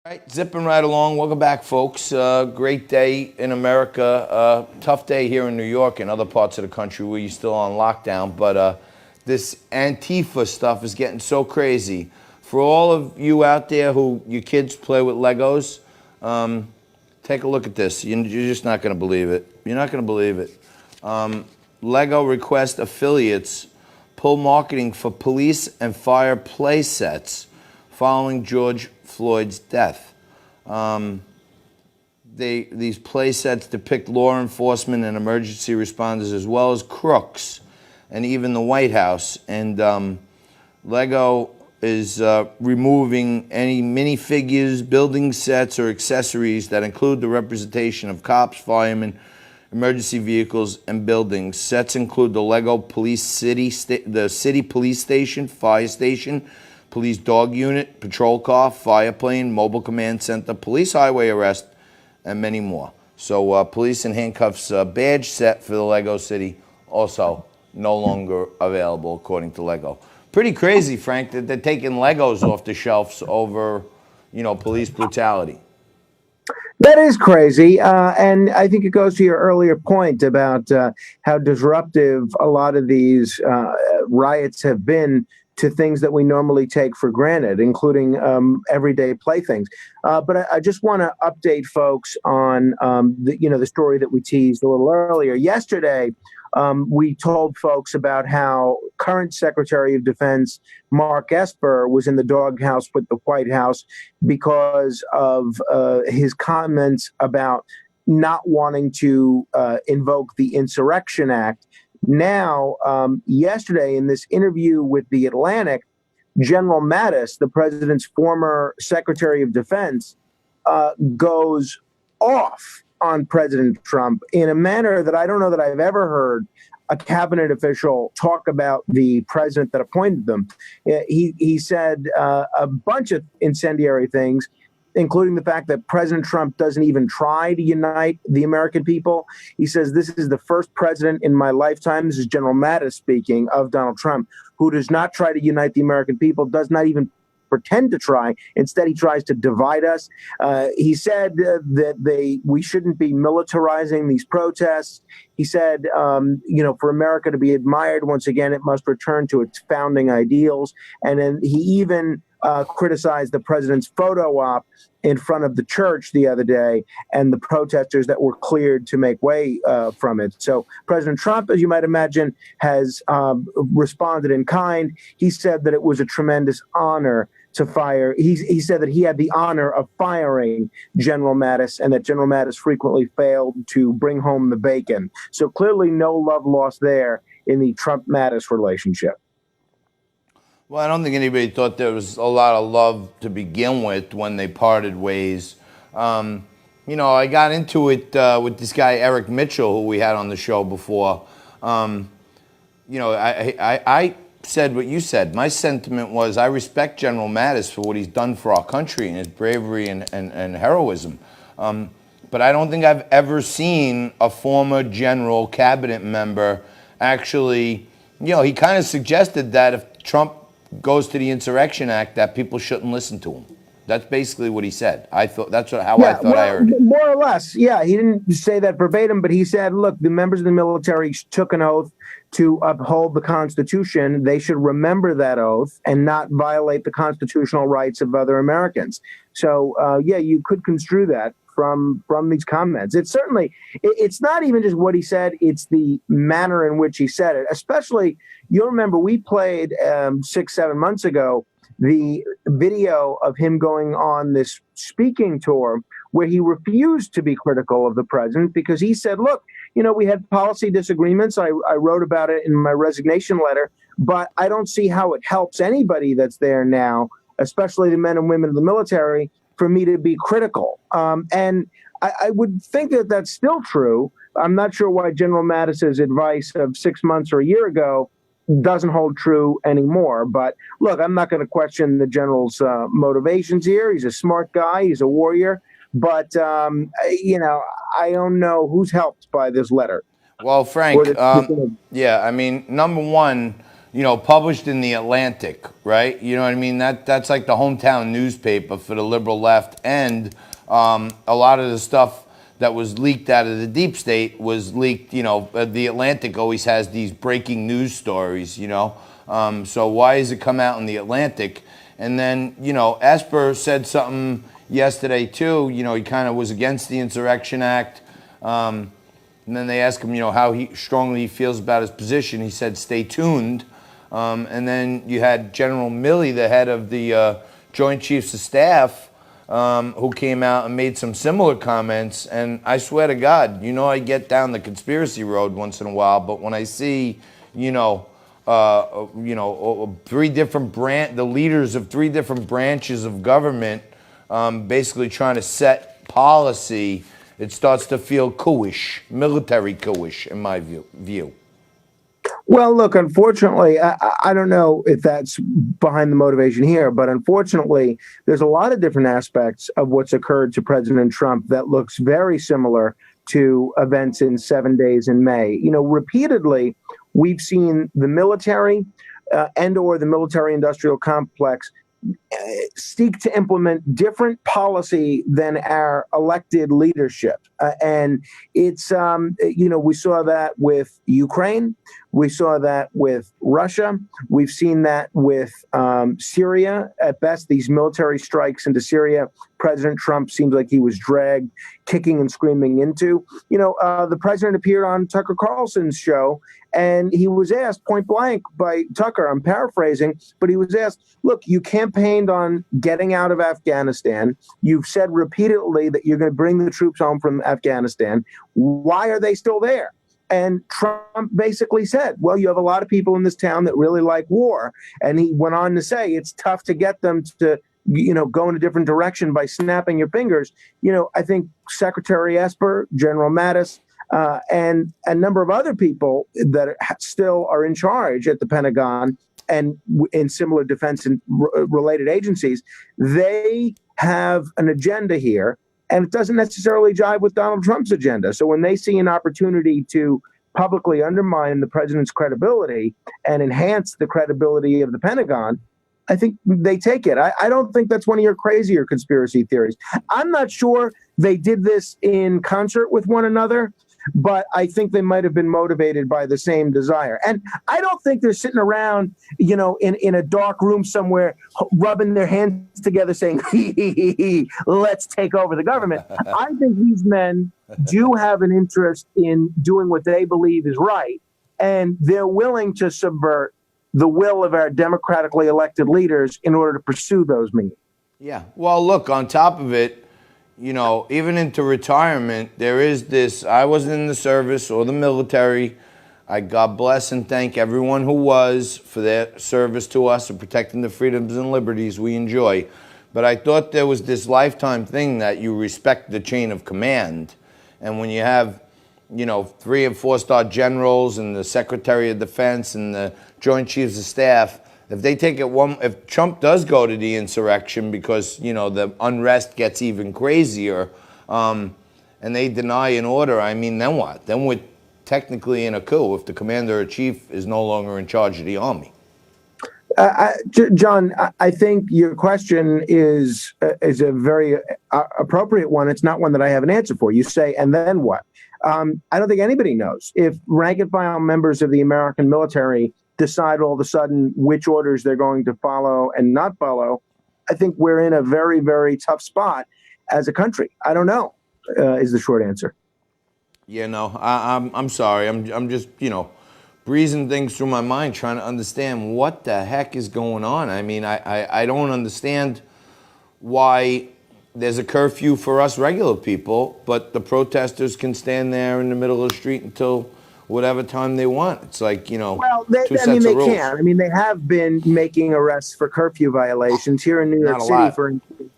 Right, zipping right along. Welcome back, folks. Great day in America. Tough day here in New York and other parts of the country where you're still on lockdown. But this Antifa stuff is getting so crazy. For all of you out there who your kids play with Legos, take a look at this. You're just not going to believe it. You're not going to believe it. Lego request affiliates pull marketing for police and fire play sets following George Floyd's death. These play sets depict law enforcement and emergency responders as well as crooks and even the White House. And Lego is removing any minifigures, building sets, or accessories that include the representation of cops, firemen, emergency vehicles, and buildings. Sets include the Lego Police the City Police Station, Fire Station, Police Dog Unit, Patrol Car, Fire Plane, Mobile Command Center, Police Highway Arrest, and many more. So Police in Handcuffs badge set for the Lego City also no longer available according to Lego. Pretty crazy, Frank, that they're taking Legos off the shelves over, police brutality. That is crazy. And I think it goes to your earlier point about how disruptive a lot of these riots have been to things that we normally take for granted, including everyday playthings. But I just want to update folks on the story that we teased a little earlier. Yesterday, we told folks about how current Secretary of Defense Mark Esper was in the doghouse with the White House because of his comments about not wanting to invoke the Insurrection Act. Now, yesterday, in this interview with The Atlantic, General Mattis, the president's former Secretary of Defense, goes off on President Trump in a manner that I don't know that I've ever heard a cabinet official talk about the president that appointed them. He said a bunch of incendiary things, including the fact that President Trump doesn't even try to unite the American people. He says, this is the first president in my lifetime, this is General Mattis speaking of Donald Trump, who does not try to unite the American people, does not even pretend to try. Instead, he tries to divide us. He said that we shouldn't be militarizing these protests. He said, for America to be admired once again, it must return to its founding ideals. And then he even criticized the president's photo op in front of the church the other day and the protesters that were cleared to make way from it. So President Trump, as you might imagine, has responded in kind. He said that it was a tremendous honor to fire. He said that he had the honor of firing General Mattis and that General Mattis frequently failed to bring home the bacon. So clearly no love lost there in the Trump-Mattis relationship. Well, I don't think anybody thought there was a lot of love to begin with when they parted ways. I got into it with this guy, Eric Mitchell, who we had on the show before. I said what you said. My sentiment was I respect General Mattis for what he's done for our country and his bravery and heroism. But I don't think I've ever seen a former general cabinet member actually, he kind of suggested that if Trump goes to the Insurrection Act, that people shouldn't listen to him. That's basically what he said. I thought I thought I heard it. More or less, yeah. He didn't say that verbatim, but he said, look, the members of the military took an oath to uphold the Constitution. They should remember that oath and not violate the constitutional rights of other Americans. So, you could construe that from these comments. It's not even just what he said, it's the manner in which he said it. Especially, you'll remember we played 6-7 months ago the video of him going on this speaking tour where he refused to be critical of the president because he said, look, we had policy disagreements. I wrote about it in my resignation letter, but I don't see how it helps anybody that's there now, especially the men and women of the military, for me to be critical. And I would think that that's still true. I'm not sure why General Mattis's advice of 6 months or a year ago doesn't hold true anymore. But look, I'm not going to question the general's motivations here. He's a smart guy. He's a warrior. But, I don't know who's helped by this letter. Well, Frank, number one, published in the Atlantic, right? You know what I mean? That's like the hometown newspaper for the liberal left, and a lot of the stuff that was leaked out of the deep state was leaked. The Atlantic always has these breaking news stories. So why does it come out in the Atlantic? And then Esper said something yesterday too. He kind of was against the Insurrection Act. And then they asked him, how strongly he feels about his position. He said, "Stay tuned." And then you had General Milley, the head of the Joint Chiefs of Staff, who came out and made some similar comments. And I swear to God, I get down the conspiracy road once in a while, but when I see, the leaders of three different branches of government, basically trying to set policy, it starts to feel coup-ish, military coup-ish, in my view. Well, look, unfortunately, I don't know if that's behind the motivation here, but unfortunately, there's a lot of different aspects of what's occurred to President Trump that looks very similar to events in 7 days in May. Repeatedly, we've seen the military and or the military-industrial complex seek to implement different policy than our elected leadership. And it's, we saw that with Ukraine. We saw that with Russia. We've seen that with Syria. At best, these military strikes into Syria, President Trump seems like he was dragged kicking and screaming into. The president appeared on Tucker Carlson's show, and he was asked point blank by Tucker, I'm paraphrasing, but he was asked, look, you campaigned on getting out of Afghanistan. You've said repeatedly that you're going to bring the troops home from Afghanistan. Why are they still there? And Trump basically said, well, you have a lot of people in this town that really like war. And he went on to say, it's tough to get them to go in a different direction by snapping your fingers. I think Secretary Esper, General Mattis, and a number of other people that still are in charge at the Pentagon and in similar defense and related agencies, they have an agenda here, and it doesn't necessarily jive with Donald Trump's agenda. So when they see an opportunity to publicly undermine the president's credibility and enhance the credibility of the Pentagon, I think they take it. I don't think that's one of your crazier conspiracy theories. I'm not sure they did this in concert with one another, but I think they might have been motivated by the same desire. And I don't think they're sitting around, in a dark room somewhere, rubbing their hands together saying, let's take over the government. I think these men do have an interest in doing what they believe is right, and they're willing to subvert the will of our democratically elected leaders in order to pursue those means. Yeah. Well, look, on top of it, even into retirement, there is this. I wasn't in the service or the military. I God bless and thank everyone who was for their service to us and protecting the freedoms and liberties we enjoy. But I thought there was this lifetime thing that you respect the chain of command. And when you have, 3 and 4 star generals and the Secretary of Defense and the Joint Chiefs of Staff, if they take it if Trump does go to the insurrection because, the unrest gets even crazier, and they deny an order, then what? Then we're technically in a coup if the commander-in-chief is no longer in charge of the army. John, I think your question is a very appropriate one. It's not one that I have an answer for. You say, and then what? I don't think anybody knows. If rank and file members of the American military decide all of a sudden which orders they're going to follow and not follow, I think we're in a very, very tough spot as a country. I don't know, is the short answer. Yeah, no, I'm sorry. I'm just, breezing things through my mind, trying to understand what the heck is going on. I don't understand why there's a curfew for us regular people, but the protesters can stand there in the middle of the street until whatever time they want. It's like, well, two sets of rules. They can. They have been making arrests for curfew violations here in New York City. For instance,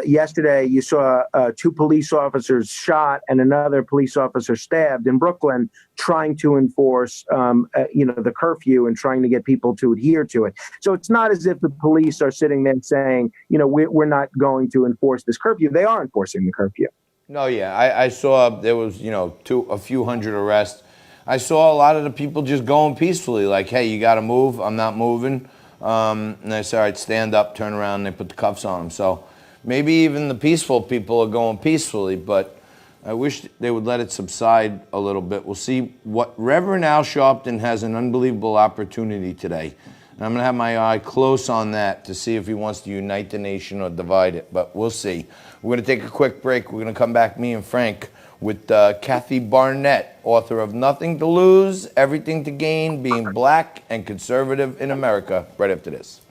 yesterday, you saw 2 police officers shot and another police officer stabbed in Brooklyn, trying to enforce, the curfew and trying to get people to adhere to it. So it's not as if the police are sitting there saying, we're not going to enforce this curfew. They are enforcing the curfew. No, yeah, I saw there was, a few hundred arrests. I saw a lot of the people just going peacefully, like, hey, you got to move. I'm not moving. And I said, all right, stand up, turn around, and they put the cuffs on them. So maybe even the peaceful people are going peacefully, but I wish they would let it subside a little bit. We'll see. What Reverend Al Sharpton has an unbelievable opportunity today. And I'm going to have my eye close on that to see if he wants to unite the nation or divide it, but we'll see. We're going to take a quick break. We're going to come back, me and Frank, with Kathy Barnett, author of Nothing to Lose, Everything to Gain, Being Black and Conservative in America, right after this.